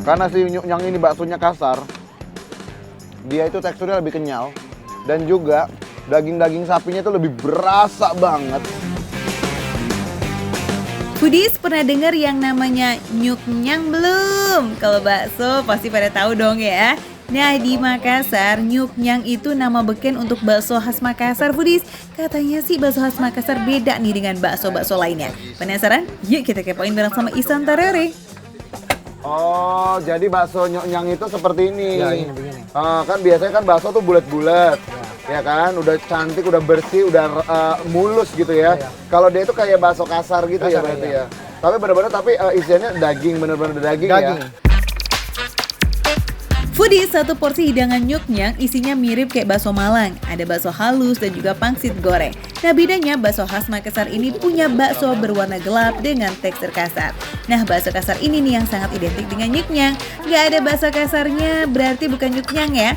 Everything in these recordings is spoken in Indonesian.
Karena si nyuk-nyang ini baksonya kasar, dia itu teksturnya lebih kenyal. Dan juga daging-daging sapinya itu lebih berasa banget. Foodies pernah dengar yang namanya nyuk-nyang belum? Kalau bakso pasti pada tahu dong ya. Nah di Makassar, nyuk-nyang itu nama beken untuk bakso khas Makassar Foodies. Katanya sih bakso khas Makassar beda nih dengan bakso-bakso lainnya. Penasaran? Yuk kita kepoin bareng sama Ihsan Tarere. Oh, jadi bakso nyok-nyang itu seperti ini. Ya, ini begini. Kan biasanya kan bakso tuh bulat-bulat. Ya kan, udah cantik, udah bersih, udah mulus gitu ya. Ya. Kalau dia itu kayak bakso kasar gitu ya Kasar, berarti ya. ya. Tapi benar-benar isiannya daging, benar-benar daging ya. Foodies, satu porsi hidangan nyuk-nyang isinya mirip kayak bakso Malang. Ada bakso halus dan juga pangsit goreng. Nah bedanya bakso khas Makassar ini punya bakso berwarna gelap dengan tekstur kasar. Nah bakso kasar ini nih yang sangat identik dengan nyuk-nyang. Gak ada bakso kasarnya berarti bukan nyuk-nyang ya.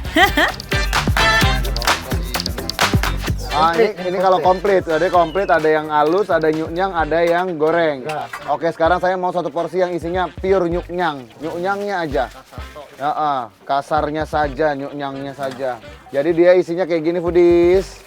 Ini kalau komplit, ada yang halus, ada nyuk-nyang, ada yang goreng. Ya. Oke, sekarang saya mau satu porsi yang isinya pure nyuk-nyang. Nyuk-nyangnya aja. Ya, kasarnya saja, nyuk-nyangnya saja. Jadi dia isinya kayak gini Foodies.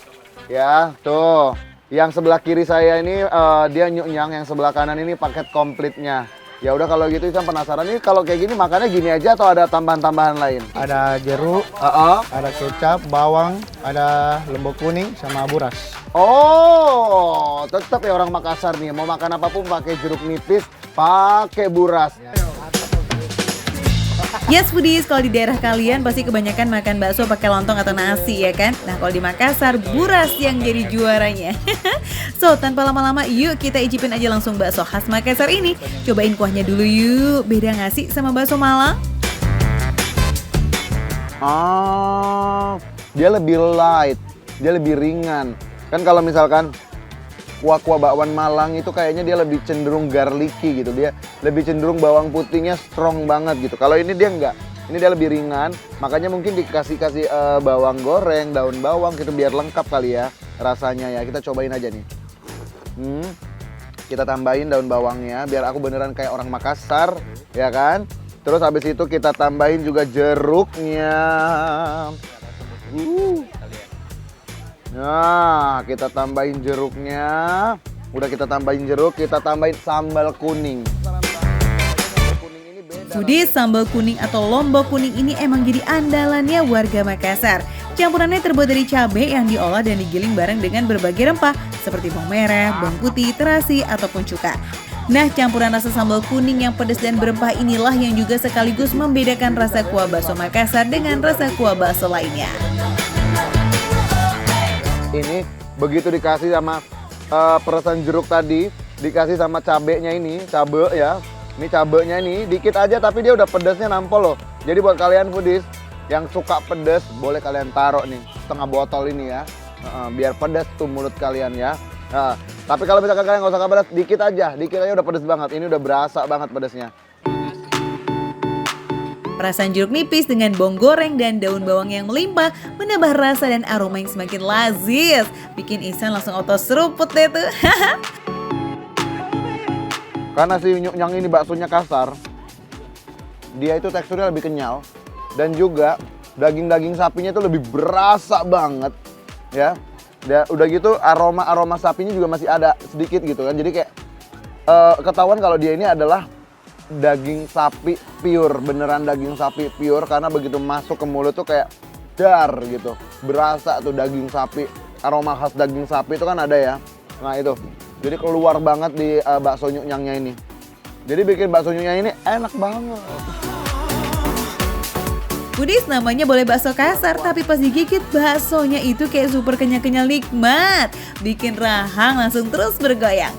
Ya, tuh. Yang sebelah kiri saya ini dia nyuk-nyang, yang sebelah kanan ini paket komplitnya. Ya udah kalau gitu Ihsan penasaran nih kalau kayak gini makannya gini aja atau ada tambahan-tambahan lain? Ada jeruk, ada kecap, bawang, ada lombok kuning sama buras. Oh, tetap ya orang Makassar nih mau makan apapun pakai jeruk nipis, pakai buras. Yes Foodies, kalau di daerah kalian pasti kebanyakan makan bakso pakai lontong atau nasi ya kan? Nah kalau di Makassar, buras yang jadi juaranya. So, tanpa lama-lama yuk kita icipin aja langsung bakso khas Makassar ini. Cobain kuahnya dulu yuk, beda nggak sih sama bakso Malang? Dia lebih light, dia lebih ringan. Kan kalau misalkan kuah-kuah bakwan Malang itu kayaknya dia lebih cenderung garlicky gitu. Dia lebih cenderung bawang putihnya strong banget gitu. Kalau ini dia enggak. Ini dia lebih ringan, makanya mungkin dikasih bawang goreng, daun bawang gitu biar lengkap kali ya rasanya ya. Kita cobain aja nih. Kita tambahin daun bawangnya biar aku beneran kayak orang Makassar, ya kan? Terus habis itu kita tambahin juga jeruknya. Nah, kita tambahin jeruknya. Udah kita tambahin jeruk, kita tambahin sambal kuning. Foodies, sambal kuning atau lombok kuning ini emang jadi andalannya warga Makassar. Campurannya terbuat dari cabai yang diolah dan digiling bareng dengan berbagai rempah seperti bawang merah, bawang putih, terasi, ataupun cuka. Nah, campuran rasa sambal kuning yang pedas dan berempah inilah yang juga sekaligus membedakan rasa kuah bakso Makassar dengan rasa kuah bakso lainnya. Ini begitu dikasih sama peresan jeruk tadi, dikasih sama cabenya ini, cabe ya. Ini cabenya ini dikit aja tapi dia udah pedasnya nampol loh. Jadi buat kalian Foodies yang suka pedas boleh kalian taruh nih setengah botol ini ya. Biar pedas tuh mulut kalian ya. Tapi kalau misalkan kalian nggak usah pedas, dikit aja udah pedas banget. Ini udah berasa banget pedasnya. Perasan jeruk nipis dengan bawang goreng dan daun bawang yang melimpah menambah rasa dan aroma yang semakin lazis. Bikin Ihsan langsung auto seruput deh tuh. Karena si nyuk-nyang ini baksonya kasar, dia itu teksturnya lebih kenyal. Dan juga daging-daging sapinya itu lebih berasa banget. Ya, udah gitu aroma sapinya juga masih ada sedikit gitu kan. Jadi kayak ketahuan kalau dia ini adalah daging sapi pure, beneran daging sapi pure. Karena begitu masuk ke mulut tuh kayak dar gitu. Berasa tuh daging sapi, aroma khas daging sapi itu kan ada ya. Nah itu, jadi keluar banget di bakso nyuk-nyangnya ini. Jadi bikin bakso nyuk-nyang ini enak banget. Foodies, namanya boleh bakso kasar, tapi pas digigit baksonya itu kayak super kenyal-kenyal nikmat. Bikin rahang langsung terus bergoyang.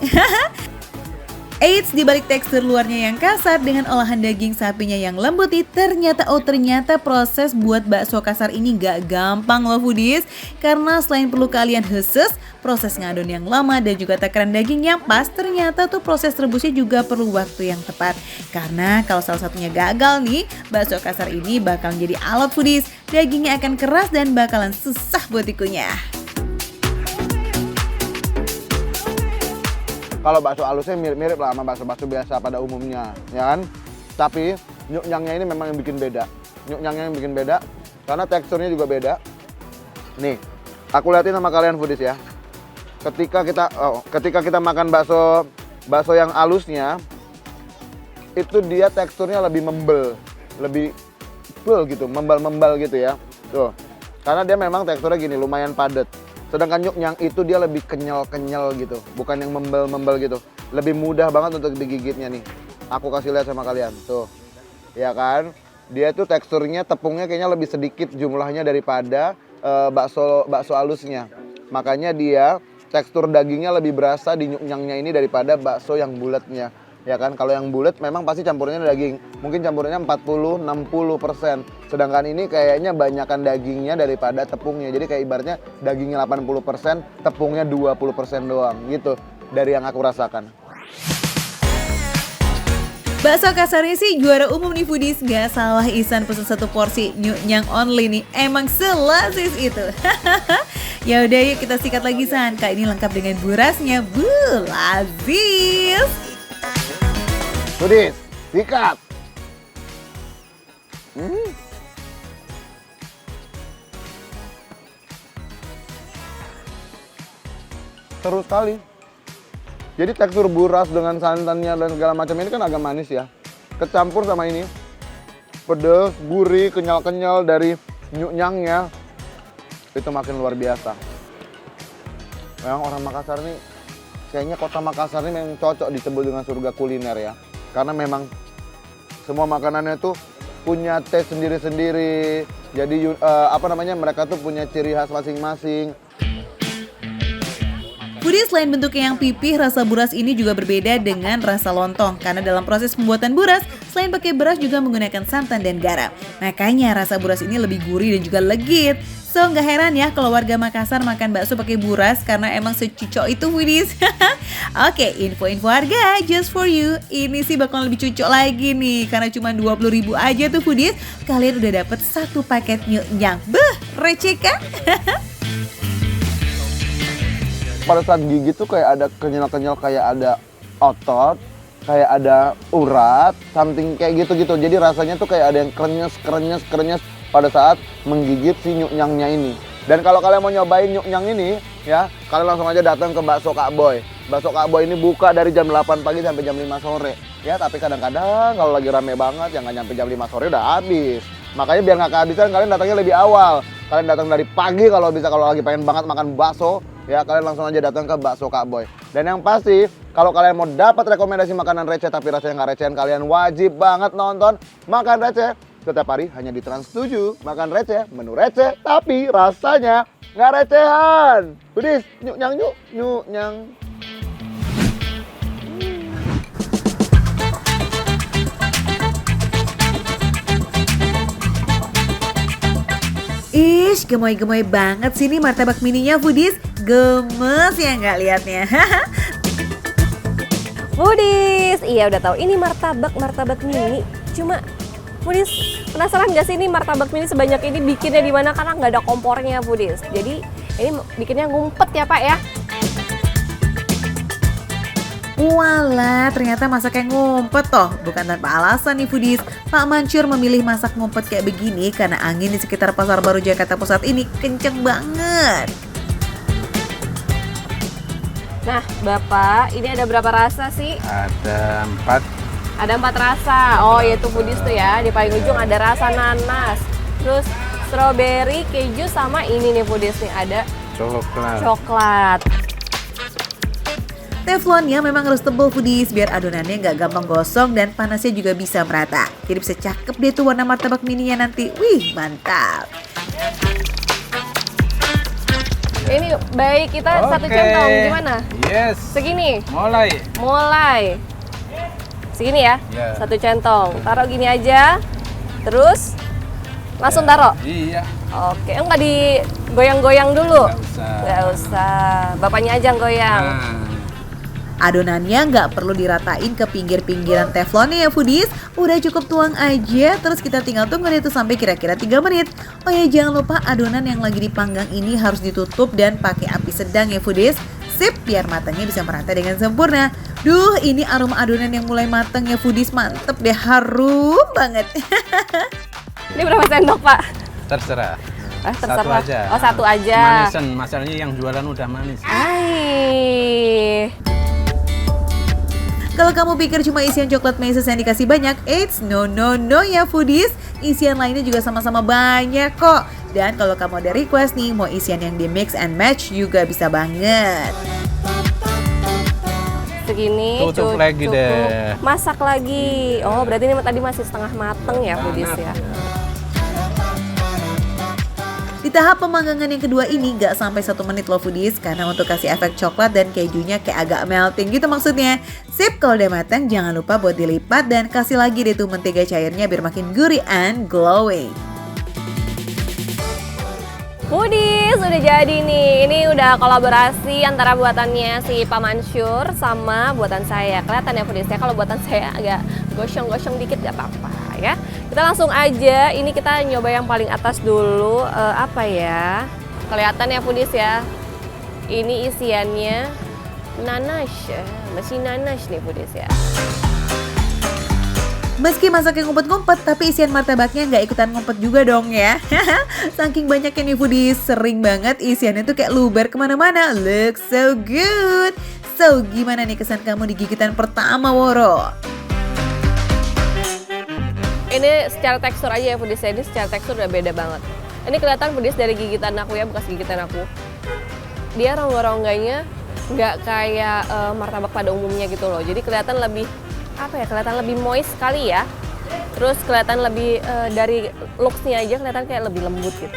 Eits, di balik tekstur luarnya yang kasar dengan olahan daging sapinya yang lembut nih, ternyata proses buat bakso kasar ini gak gampang loh Foodies. Karena selain perlu kalian khusus, proses ngadon yang lama dan juga takaran daging yang pas, ternyata tuh proses rebusnya juga perlu waktu yang tepat. Karena kalau salah satunya gagal nih, bakso kasar ini bakal jadi alot Foodies. Dagingnya akan keras dan bakalan susah buat dikunyah. Kalau bakso halusnya mirip-mirip lah sama bakso-bakso biasa pada umumnya, ya kan? Tapi nyuknyangnya ini memang yang bikin beda. Nyuknyangnya yang bikin beda, karena teksturnya juga beda. Nih, aku liatin sama kalian foodies ya. Ketika kita makan bakso yang halusnya, itu dia teksturnya lebih membel, lebih full gitu, membal gitu ya. Tuh, karena dia memang teksturnya gini, lumayan padat. Sedangkan nyuknyang itu dia lebih kenyal gitu, bukan yang membel gitu. Lebih mudah banget untuk digigitnya nih. Aku kasih lihat sama kalian, tuh, ya kan? Dia tuh teksturnya, tepungnya kayaknya lebih sedikit jumlahnya daripada bakso halusnya. Makanya dia tekstur dagingnya lebih berasa di nyuknyangnya ini daripada bakso yang bulatnya. Ya kan, kalau yang bulat memang pasti campurnya daging. Mungkin campurnya 40-60%. Sedangkan ini kayaknya banyakan dagingnya daripada tepungnya. Jadi kayak ibaratnya dagingnya 80%, tepungnya 20% doang gitu dari yang aku rasakan. Bakso kasarnya sih juara umum nih foodies, gak salah Ihsan pesen satu porsi nyuknyang only nih, emang selazis itu. Ya udah yuk kita sikat lagi San, kali ini lengkap dengan burasnya, lazis. Foodies, sikat. Seru sekali. Jadi tekstur buras dengan santannya dan segala macam ini kan agak manis ya. Kecampur sama ini. Pedas, gurih, kenyal-kenyal dari nyuknyangnya. Itu makin luar biasa. Memang orang Makassar nih, kayaknya kota Makassar ini memang cocok disebut dengan surga kuliner ya. Karena memang semua makanannya tuh punya taste sendiri-sendiri. Jadi mereka tuh punya ciri khas masing-masing. Foodies, selain bentuknya yang pipih, rasa buras ini juga berbeda dengan rasa lontong. Karena dalam proses pembuatan buras, selain pakai beras juga menggunakan santan dan garam. Makanya rasa buras ini lebih gurih dan juga legit. So nggak heran ya kalau warga Makassar makan bakso pakai buras karena emang secucok itu foodies. Oke, info-info harga just for you. Ini sih bakal lebih cucok lagi nih karena cuma 20.000 aja tuh foodies. Kalian udah dapet satu paket nyuknyang. Beuh, receh kan? Pada saat gigit tuh kayak ada kenyal-kenyal, kayak ada otot, kayak ada urat, something kayak gitu-gitu. Jadi rasanya tuh kayak ada yang krenyes pada saat menggigit si nyuknyangnya ini. Dan kalau kalian mau nyobain nyuknyang ini, ya kalian langsung aja datang ke Bakso Kak Boy. Bakso Kak Boy ini buka dari jam 8 pagi sampai jam 5 sore. Ya, tapi kadang-kadang kalau lagi rame banget, yang nggak nyampe jam 5 sore udah habis. Makanya biar nggak kehabisan, kalian datangnya lebih awal. Kalian datang dari pagi kalau bisa, kalau lagi pengen banget makan bakso, ya kalian langsung aja datang ke Bakso Kak Boy. Dan yang pasti, kalau kalian mau dapat rekomendasi makanan receh tapi rasanya nggak recehan, kalian wajib banget nonton Makan Receh setiap hari hanya di Trans 7. Makan Receh, menu receh tapi rasanya nggak recehan. Foodies, nyuknyang. Ish, gemoy-gemoy banget sih nih martabak mininya foodies. Gemes ya nggak liatnya. Foodies, iya udah tahu ini martabak mini. Cuma Foodies penasaran nggak sih ini martabak mini sebanyak ini bikinnya di mana, karena nggak ada kompornya Foodies. Jadi ini bikinnya ngumpet ya Pak ya. Walah, ternyata masaknya ngumpet toh. Bukan tanpa alasan nih foodies. Pak Mansur memilih masak ngumpet kayak begini karena angin di sekitar Pasar Baru Jakarta Pusat ini kenceng banget. Nah Bapak, ini ada berapa rasa sih? Ada 4. Ada 4 rasa. Oh yaitu foodies tuh ya. Di paling ujung ada rasa nanas, terus strawberry, keju, sama ini nih foodies nih ada coklat. Teflonnya memang harus tebal foodies biar adonannya nggak gampang gosong dan panasnya juga bisa merata. Jadi bisa cakep deh tuh warna martabak mininya nanti. Wih, mantap. Ini baik, kita satu centong gimana? Yes. Segini. Mulai. Segini ya? Yeah. Satu centong. Taruh gini aja. Terus langsung taruh. Iya. Oke, enggak digoyang-goyang dulu. Nggak usah. Nggak usah. Bapaknya aja yang goyang. Nah. Adonannya nggak perlu diratain ke pinggir-pinggiran teflonnya ya foodies. Udah cukup tuang aja, terus kita tinggal tunggu deh tuh sampai kira-kira 3 menit. Oh ya, jangan lupa adonan yang lagi dipanggang ini harus ditutup dan pakai api sedang ya foodies. Sip, biar matangnya bisa merata dengan sempurna. Duh, ini aroma adonan yang mulai matang ya foodies, mantep deh, harum banget. Ini berapa sendok, Pak? Terserah. Terserah. Satu aja. Oh, satu aja. Manisan, masalahnya yang jualan udah manis. Ai. Kalau kamu pikir cuma isian coklat meses yang dikasih banyak, eits, no ya foodies. Isian lainnya juga sama-sama banyak kok. Dan kalau kamu ada request nih, mau isian yang di mix and match juga bisa banget. Segini, Tutup lagi deh. Masak lagi. Oh, berarti ini tadi masih setengah mateng ya, foodies ya. Di tahap pemanggangan yang kedua ini gak sampai 1 menit loh foodies, karena untuk kasih efek coklat dan kejunya kayak agak melting gitu maksudnya. Sip, kalau udah matang jangan lupa buat dilipat dan kasih lagi deh tuh mentega cairnya biar makin gurih and glowing. Foodies udah jadi nih. Ini udah kolaborasi antara buatannya si Pak Mansur sama buatan saya. Kelihatan ya foodies ya, kalau buatan saya agak gosong-gosong dikit gak apa-apa ya. Kita langsung aja, ini kita nyoba yang paling atas dulu. Apa ya? Kelihatan ya foodies ya. Ini isiannya nanas, masih nanas nih foodies ya. Meski masaknya ngumpet-ngumpet, tapi isian martabaknya nggak ikutan ngumpet juga dong ya. Saking banyaknya nih foodies, sering banget isiannya tuh kayak luber kemana-mana. Looks so good. So, gimana nih kesan kamu di gigitan pertama, Woro? Ini secara tekstur aja ya foodies, ini secara tekstur udah beda banget. Ini kelihatan foodies dari gigitan aku ya, bekas gigitan aku. Dia rongga-rongganya nggak kayak martabak pada umumnya gitu loh. Jadi kelihatan lebih kelihatan lebih moist sekali ya. Terus kelihatan lebih dari looks-nya aja kelihatan kayak lebih lembut gitu.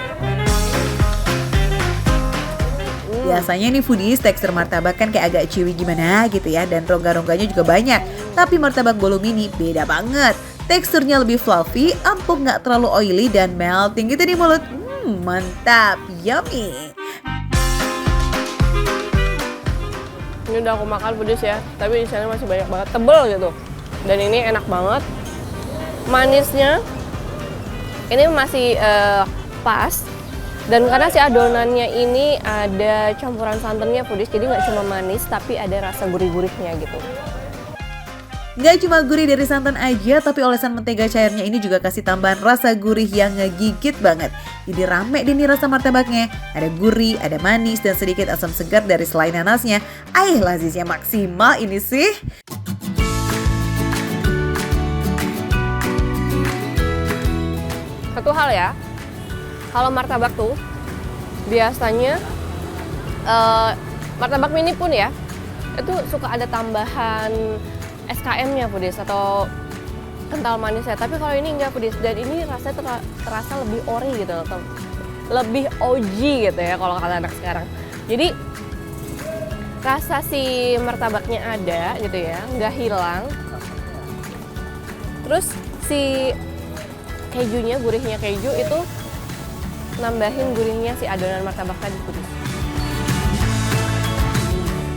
Biasanya nih foodies, tekstur martabak kan kayak agak chewy gimana gitu ya, dan rongga-rongganya juga banyak. Tapi martabak bolu mini beda banget. Teksturnya lebih fluffy, empuk, nggak terlalu oily dan melting gitu di mulut. Mantap, yummy. Ini udah aku makan foodies ya, tapi isiannya masih banyak banget, tebel gitu. Dan ini enak banget. Manisnya ini masih pas. Dan karena si adonannya ini ada campuran santannya foodies, jadi nggak cuma manis tapi ada rasa gurih-gurihnya gitu. Nggak cuma gurih dari santan aja, tapi olesan mentega cairnya ini juga kasih tambahan rasa gurih yang ngegigit banget. Jadi rame deh nih rasa martabaknya. Ada gurih, ada manis, dan sedikit asam segar dari selai nanasnya. Laziznya maksimal ini sih. Satu hal ya, kalau martabak tuh biasanya martabak mini pun ya, itu suka ada tambahan SKM-nya foodies atau kental manisnya. Tapi kalau ini enggak foodies, dan ini rasanya terasa lebih ori gitu loh, lebih OG gitu ya kalau kata anak sekarang. Jadi rasa si martabaknya ada gitu ya, nggak hilang. Terus si kejunya, gurihnya keju itu nambahin gurihnya si adonan martabak tadi foodies.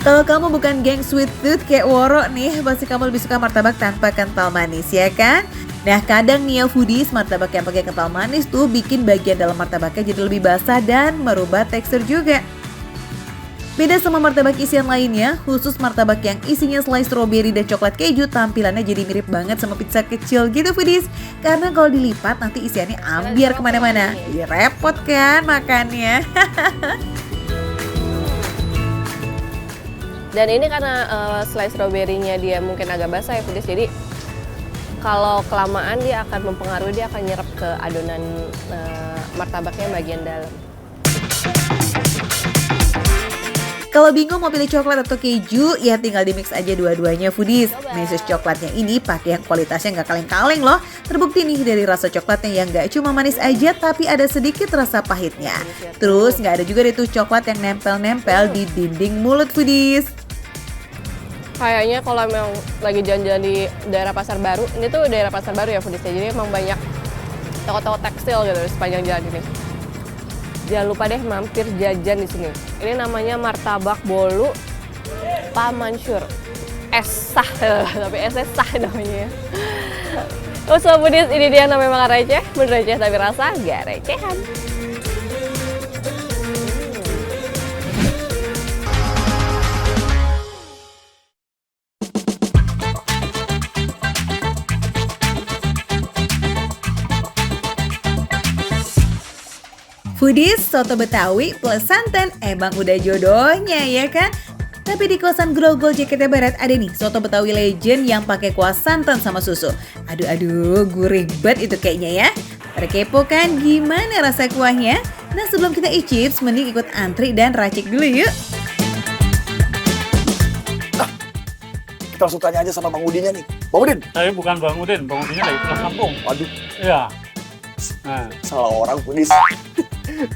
Kalau kamu bukan geng sweet tooth kayak Woro nih, pasti kamu lebih suka martabak tanpa kental manis, ya kan? Nah, kadang nih ya foodies, martabak yang pakai kental manis tuh bikin bagian dalam martabaknya jadi lebih basah dan merubah tekstur juga. Beda sama martabak isian lainnya, khusus martabak yang isinya selai stroberi dan coklat keju, tampilannya jadi mirip banget sama pizza kecil gitu foodies. Karena kalau dilipat nanti isiannya ambiar kemana-mana. Jadi repot kan makannya. Dan ini karena selai stroberinya dia mungkin agak basah ya foodies, jadi kalau kelamaan dia akan mempengaruhi, dia akan nyerap ke adonan martabaknya bagian dalam. Kalau bingung mau pilih coklat atau keju, ya tinggal di mix aja dua-duanya foodies. Meses coklatnya ini pakai yang kualitasnya nggak kaleng-kaleng loh. Terbukti nih dari rasa coklatnya yang nggak cuma manis aja, tapi ada sedikit rasa pahitnya. Terus nggak ada juga deh tuh coklat yang nempel-nempel di dinding mulut foodies. Kayaknya kalau memang lagi jalan-jalan di daerah Pasar Baru, ini tuh daerah Pasar Baru ya foodies, jadi emang banyak toko-toko tekstil gitu di sepanjang jalan ini. Jangan lupa deh mampir jajan di sini. Ini namanya martabak bolu Pak Mansur. Sah, tapi sah namanya. Oh sobat foodies, ini dia namanya makan receh. Bener receh tapi rasa gak recehan. Foodies, soto Betawi plus santan emang udah jodohnya ya kan? Tapi di kawasan Grogol, Jakarta Barat ada nih soto Betawi legend yang pakai kuah santan sama susu. Aduh, gurih banget itu kayaknya ya. Pada kepo kan gimana rasa kuahnya? Nah sebelum kita icips, mending ikut antri dan racik dulu yuk. Kita langsung tanya aja sama Bang Udinnya nih. Bang Udin. Saya bukan Bang Udin, Bang Udinnya dari pulang kampung. Waduh, Iya. Nah, salah orang Pudis.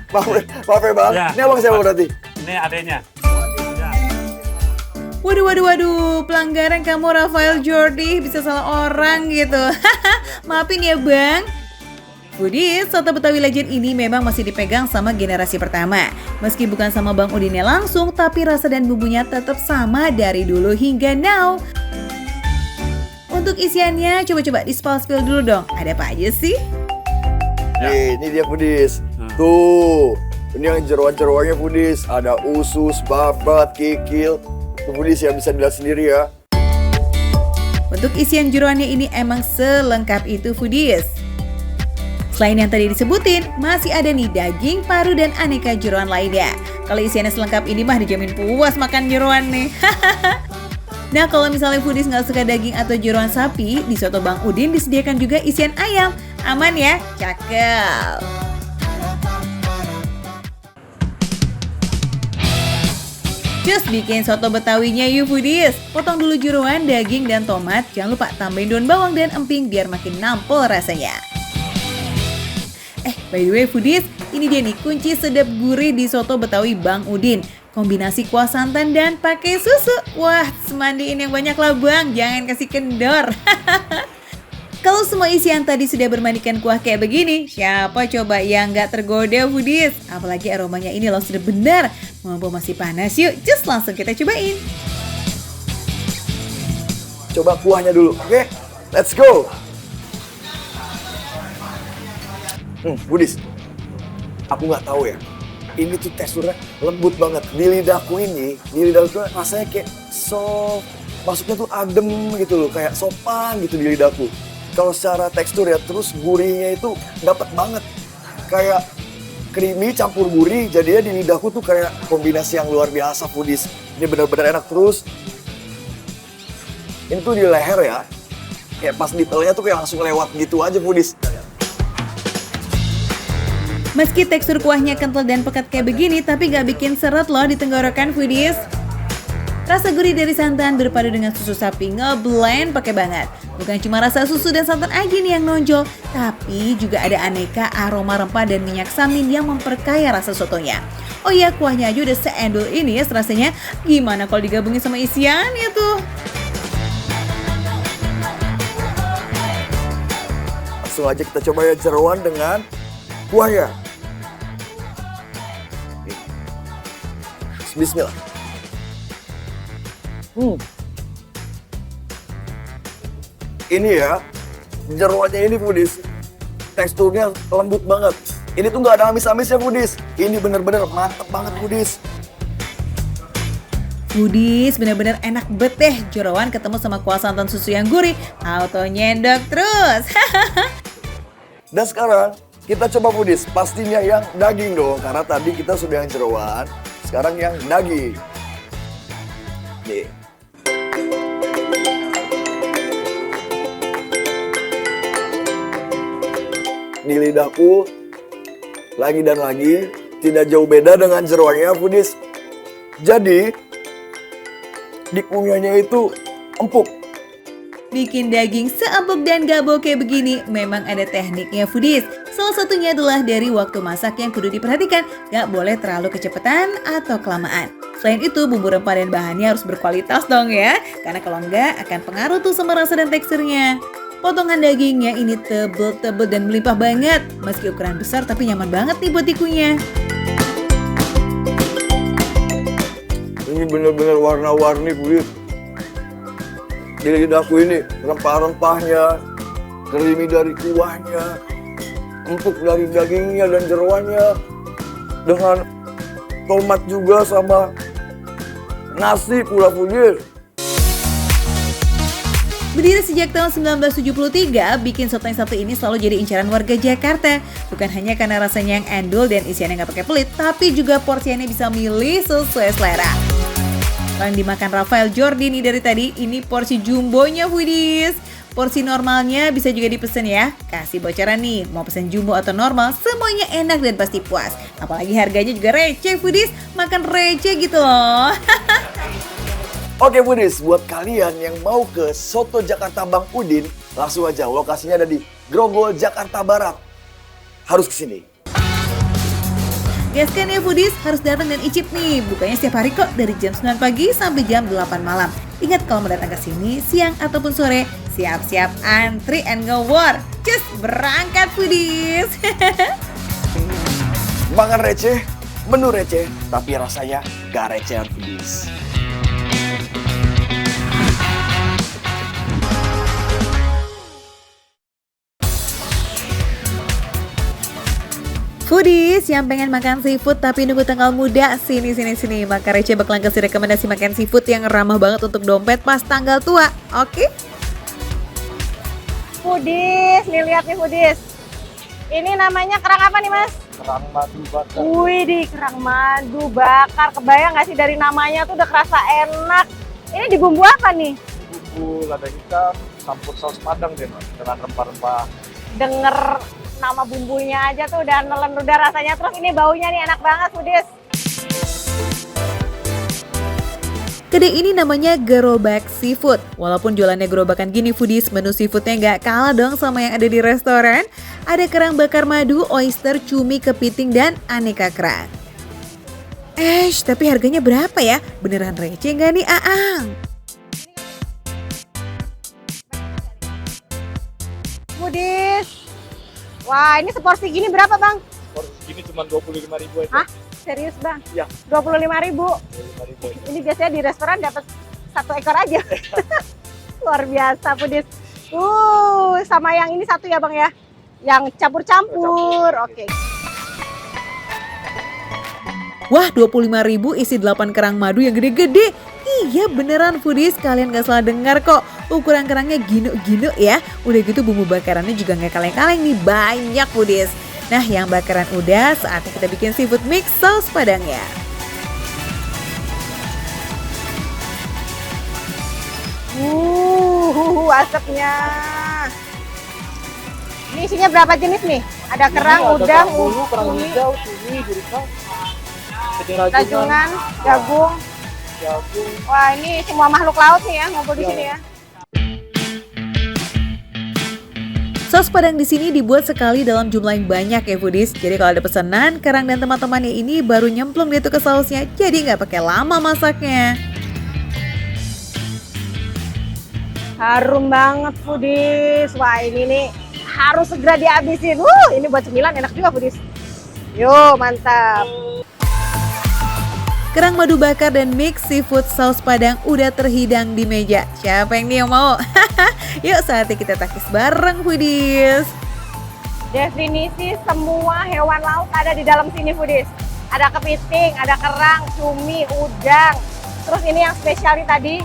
Maaf ya Bang. Ya. Ini abang siapa berarti? ini adanya. Waduh, pelanggaran kamu Rafael Jordi, bisa salah orang gitu. Maafin ya bang. Foodies, soto Betawi legend ini memang masih dipegang sama generasi pertama. Meski bukan sama Bang Udinnya langsung, tapi rasa dan bumbunya tetap sama dari dulu hingga now. Untuk isiannya, coba-coba di-spill dulu dong. Ada apa aja sih? Ya. Nih, ini dia Pudis. Tuh, ini yang jeroan-jeroannya Pudis. Ada usus, babat, kikil. Tuh Pudis ya, bisa dilihat sendiri ya. Untuk isian jeroannya ini emang selengkap itu Foodies. Selain yang tadi disebutin, masih ada nih daging, paru, dan aneka jeroan lainnya. Kalau isiannya selengkap ini mah dijamin puas makan jeroan nih. Nah kalau misalnya Foodies nggak suka daging atau jeroan sapi, di soto Bang Udin disediakan juga isian ayam. Aman ya? Cakep! Just bikin soto Betawinya yuk Foodies. Potong dulu jeroan, daging, dan tomat. Jangan lupa tambahin daun bawang dan emping biar makin nampol rasanya. By the way Foodies, ini dia nih kunci sedap gurih di soto Betawi Bang Udin. Kombinasi kuah santan dan pakai susu. Wah, semandiin yang banyak lah bang, jangan kasih kendor. Kalau semua isian tadi sudah bermandikan kuah kayak begini, siapa coba yang nggak tergoda Foodies? Apalagi aromanya ini loh sudah benar. Mumpung masih panas yuk, just langsung kita cobain. Coba kuahnya dulu, oke? Let's go! Budis, aku nggak tahu ya. Ini tuh teksturnya lembut banget. Di lidahku rasanya kayak soft. Maksudnya tuh adem gitu loh, kayak sopan gitu di lidahku. Kalau secara tekstur ya, terus gurihnya itu dapet banget. Kayak creamy campur gurih, jadinya di lidahku tuh kayak kombinasi yang luar biasa Budis. Ini benar-benar enak terus. Ini tuh di leher ya, kayak pas detailnya tuh kayak langsung lewat gitu aja Budis. Meski tekstur kuahnya kental dan pekat kayak begini, tapi gak bikin seret loh di tenggorokan Foodies. Rasa gurih dari santan berpadu dengan susu sapi ngeblend pakai banget. Bukan cuma rasa susu dan santan aja nih yang nonjol, tapi juga ada aneka aroma rempah dan minyak samin yang memperkaya rasa sotonya. Oh iya, kuahnya aja udah seendul ini ya rasanya. Gimana kalau digabungin sama isiannya tuh? Langsung aja kita coba ya jeroan dengan kuahnya. Bismillah. Ini ya, jeroannya ini Foodies, teksturnya lembut banget. Ini tuh nggak ada amis-amisnya Foodies. Ini bener-bener mantep banget Foodies. Foodies bener-bener enak bet deh. Jeroan ketemu sama kuah santan susu yang gurih, auto nyendok terus. Dan sekarang kita coba Foodies, pastinya yang daging dong. Karena tadi kita sudah yang jeroan, sekarang yang daging. Nih. Di lidahku, lagi dan lagi, tidak jauh beda dengan jeroannya Foodies. Jadi, di kunyahnya itu empuk. Bikin daging seempuk dan gabok kayak begini memang ada tekniknya Foodies. Salah satunya adalah dari waktu masak yang kudu diperhatikan, gak boleh terlalu kecepatan atau kelamaan. Selain itu bumbu rempah dan bahannya harus berkualitas dong ya, karena kalau enggak akan pengaruh tuh sama rasa dan teksturnya. Potongan dagingnya ini tebel-tebel dan melimpah banget, meski ukuran besar tapi nyaman banget nih buat dikunyah. Ini bener-bener warna-warni Foodies. Di lidahku ini rempah-rempahnya, creamy dari kuahnya, empuk dari dagingnya dan jeroannya, dengan tomat juga sama nasi pula Foodies. Berdiri sejak tahun 1973, bikin soto yang satu ini selalu jadi incaran warga Jakarta. Bukan hanya karena rasanya yang endul dan isiannya nggak pakai pelit, tapi juga porsinya bisa milih sesuai selera. Yang dimakan Rafael Jordi nih dari tadi, ini porsi jumbonya foodies. Porsi normalnya bisa juga dipesen ya. Kasih bocoran nih, mau pesen jumbo atau normal, semuanya enak dan pasti puas. Apalagi harganya juga receh foodies, makan receh gitu loh. Oke Budis, buat kalian yang mau ke Soto Jakarta Bang Udin, langsung aja, lokasinya ada di Grogol, Jakarta Barat. Harus kesini. Gaskan ya foodies, harus datang dan icip nih. Bukanya setiap hari kok, dari jam 9 pagi sampai jam 8 malam. Ingat kalau mau datang ke sini siang ataupun sore, siap-siap antri and go war. Cus, berangkat foodies. Makan receh, menu receh, tapi rasanya gak recehan Budis. Foodies yang pengen makan seafood tapi nunggu tanggal muda, sini. Maka Receh bakalan kasih rekomendasi makan seafood yang ramah banget untuk dompet pas tanggal tua, oke? Foodies, nih lihat nih Foodies. Ini namanya kerang apa nih Mas? Kerang madu bakar. Wih, di kerang madu bakar. Kebayang nggak sih dari namanya tuh udah kerasa enak. Ini dibumbu apa nih? Bumbu lada hitam, campur saus padang deh Mas, dengan rempah-rempah. Denger nama bumbunya aja tuh udah nelen, udah rasanya. Terus ini baunya nih enak banget Foodies. Kedai ini namanya Gerobak Seafood. Walaupun jualannya gerobakan gini foodies, menu seafoodnya nggak kalah dong sama yang ada di restoran. Ada kerang bakar madu, oyster, cumi, kepiting, dan aneka kerang. Tapi harganya berapa ya? Beneran receh nggak nih Aang? Foodies. Wah, ini seporsi gini berapa Bang? Porsi gini cuma 25.000 aja. Hah? Serius Bang? Iya. 25.000. 25.000 aja. Ini biasanya di restoran dapat 1 ekor aja. Luar biasa Foodies. Sama yang ini satu ya Bang ya? Yang campur-campur. Oke. Wah, 25.000 isi 8 kerang madu yang gede-gede. Iya beneran foodies, kalian gak salah dengar kok. Ukuran kerangnya gino-gino ya. Udah gitu bumbu bakarannya juga gak kaleng-kaleng nih, banyak foodies. Nah yang bakaran udah, saatnya kita bikin seafood mix saus padangnya. Asapnya. Ini isinya berapa jenis nih? Ada kerang, udang, cumi, gurita, rajungan, jagung. Wah, ini semua makhluk laut nih ya, ngumpul di sini ya. Saus padang di sini dibuat sekali dalam jumlah yang banyak ya foodies. Jadi kalau ada pesanan, Kerang dan teman-temannya ini baru nyemplung gitu ke sausnya. Jadi nggak pakai lama masaknya. Harum banget foodies. Wah, ini nih harus segera dihabisin. Ini buat cemilan enak juga foodies. Yo, mantap. Kerang madu bakar dan mix seafood saus padang udah terhidang di meja. Siapa yang mau? Yuk saatnya kita takis bareng foodies. Definisi semua hewan laut ada di dalam sini foodies. Ada kepiting, ada kerang, cumi, udang. Terus ini yang spesial tadi,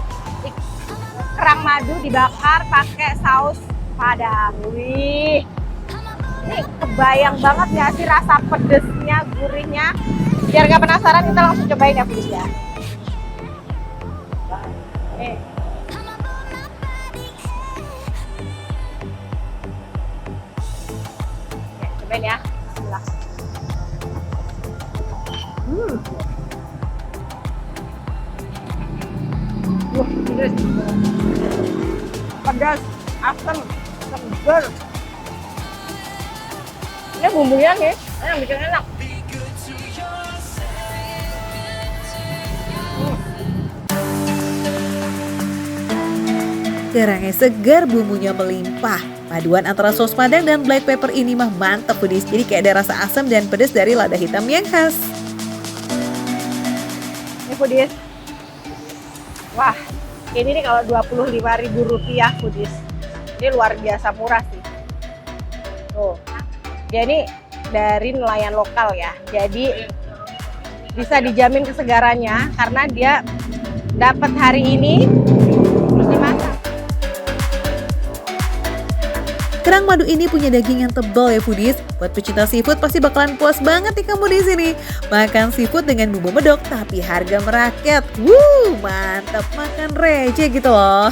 kerang madu dibakar pakai saus padang. Wih, ini kebayang banget ya sih rasa pedesnya, gurihnya. Biar gak penasaran, kita langsung cobain ya foodies ya. Nih. Oke, cobain ya. Bismillah. Pedas. Pedas, asam, segar. Ini bumbunya nih, yang bikin enak. Kerangnya segar, bumbunya melimpah. Paduan antara saus padang dan black pepper ini mah mantep foodies. Jadi kayak ada rasa asam dan pedas dari lada hitam yang khas. Ini foodies. Wah, ini nih kalau Rp25.000 foodies. Ini luar biasa murah sih. Tuh, dia ini dari nelayan lokal ya. Jadi bisa dijamin kesegarannya karena dia dapat hari ini terus dimasak. Kerang madu ini punya daging yang tebal ya foodies. Buat pecinta seafood pasti bakalan puas banget nih kamu di sini. Makan seafood dengan bumbu medok tapi harga merakyat. Mantap, makan receh gitu loh.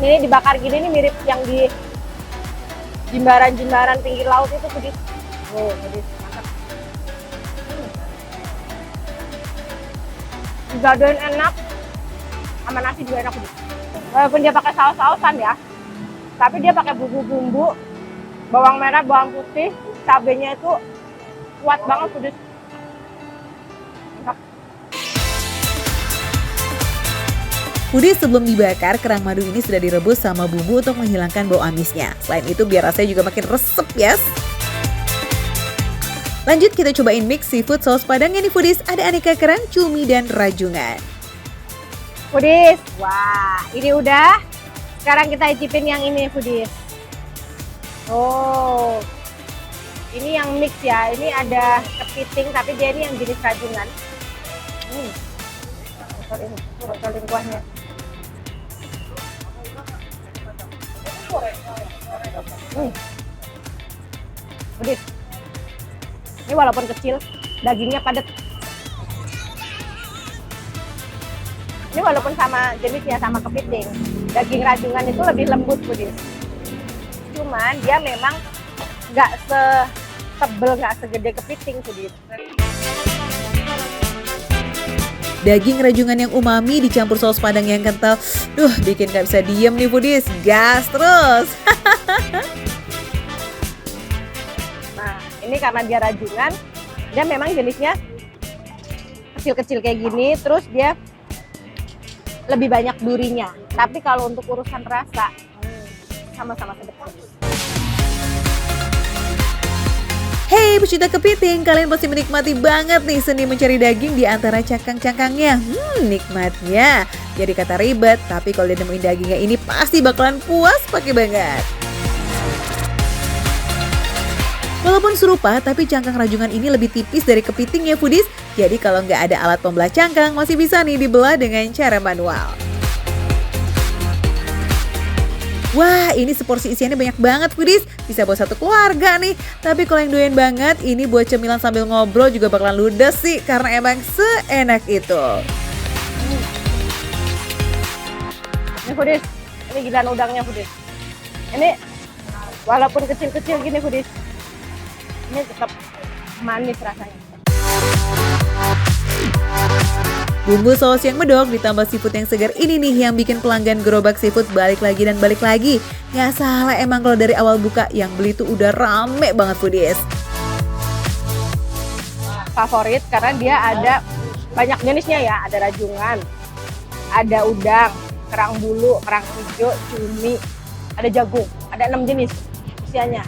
Ini dibakar gini nih mirip yang di jimbaran-jimbaran pinggir laut itu foodies. Foodies, mantap. Digadoin enak, sama nasi juga enak foodies. Walaupun dia pakai saus-sausan ya, tapi dia pakai bumbu-bumbu, bawang merah, bawang putih, cabenya itu kuat banget foodies. Mantap. Foodies, sebelum dibakar, kerang madu ini sudah direbus sama bumbu untuk menghilangkan bau amisnya. Selain itu biar rasanya juga makin resep ya. Lanjut kita cobain mix seafood saus padangnya nih foodies. Ada aneka kerang, cumi, dan rajungan. Foodies, wah ini udah. Sekarang kita icipin yang ini foodies. Oh, ini yang mix ya. Ini ada kepiting tapi dia ini yang jenis rajungan. Ini kuahnya. Foodies, ini walaupun kecil, dagingnya padat. Ini walaupun sama jenisnya, sama kepiting, daging rajungan itu lebih lembut foodies. Cuman dia memang nggak setebel, nggak segede kepiting foodies. Daging rajungan yang umami dicampur saus padang yang kental. Bikin gak bisa diem nih foodies. Gas terus. Nah, ini karena dia rajungan, dia memang jenisnya kecil-kecil kayak gini, terus dia lebih banyak durinya. Tapi kalau untuk urusan rasa, sama-sama sedap. Hey pecinta kepiting, kalian pasti menikmati banget nih seni mencari daging di antara cangkang-cangkangnya. Nikmatnya. Jadi kata ribet, tapi kalau dia nemuin dagingnya ini pasti bakalan puas pakai banget. Walaupun serupa, tapi cangkang rajungan ini lebih tipis dari kepiting ya foodies. Jadi kalau nggak ada alat pembelah cangkang, masih bisa nih dibelah dengan cara manual. Wah, ini seporsi isiannya banyak banget foodies. Bisa buat satu keluarga nih. Tapi kalau yang doyan banget, ini buat cemilan sambil ngobrol juga bakalan ludes sih. Karena emang seenak itu. Ini foodies, ini gilaan udangnya foodies. Ini walaupun kecil-kecil gini foodies, ini tetap manis rasanya. Bumbu saus yang medok ditambah seafood yang segar ini nih yang bikin pelanggan gerobak seafood balik lagi dan balik lagi. Nggak salah emang kalau dari awal buka yang beli tuh udah rame banget foodies. Favorit karena dia ada banyak jenisnya ya. Ada rajungan, ada udang, kerang bulu, kerang hijau, cumi, ada jagung. Ada 6 jenis isiannya.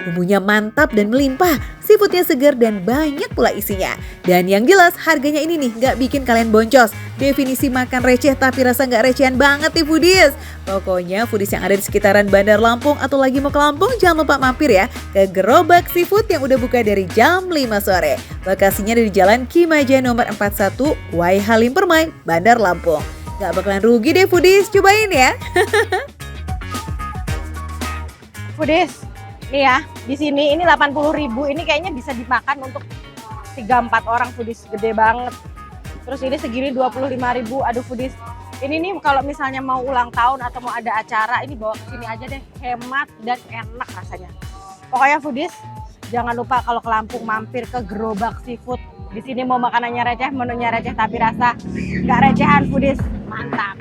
Bumbunya mantap dan melimpah, seafoodnya segar dan banyak pula isinya. Dan yang jelas harganya ini nih nggak bikin kalian boncos. Definisi makan receh tapi rasa nggak recehan banget nih foodies. Pokoknya foodies yang ada di sekitaran Bandar Lampung atau lagi mau ke Lampung jangan lupa mampir ya ke Gerobak Seafood yang udah buka dari jam 5 sore. Lokasinya di Jalan Kimaja nomor 41, Wai Halim Permai, Bandar Lampung. Nggak bakalan rugi deh foodies, cobain ya. Foodies, nih ya, di sini ini 80.000, ini kayaknya bisa dimakan untuk 3-4 orang foodies, gede banget. Terus ini segini 25.000, aduh foodies. Ini nih kalau misalnya mau ulang tahun atau mau ada acara, ini bawa ke sini aja deh, hemat dan enak rasanya. Pokoknya foodies, jangan lupa kalau ke Lampung mampir ke Gerobak Seafood. Di sini mau makanannya receh, menunya receh tapi rasa nggak recehan foodies, mantap.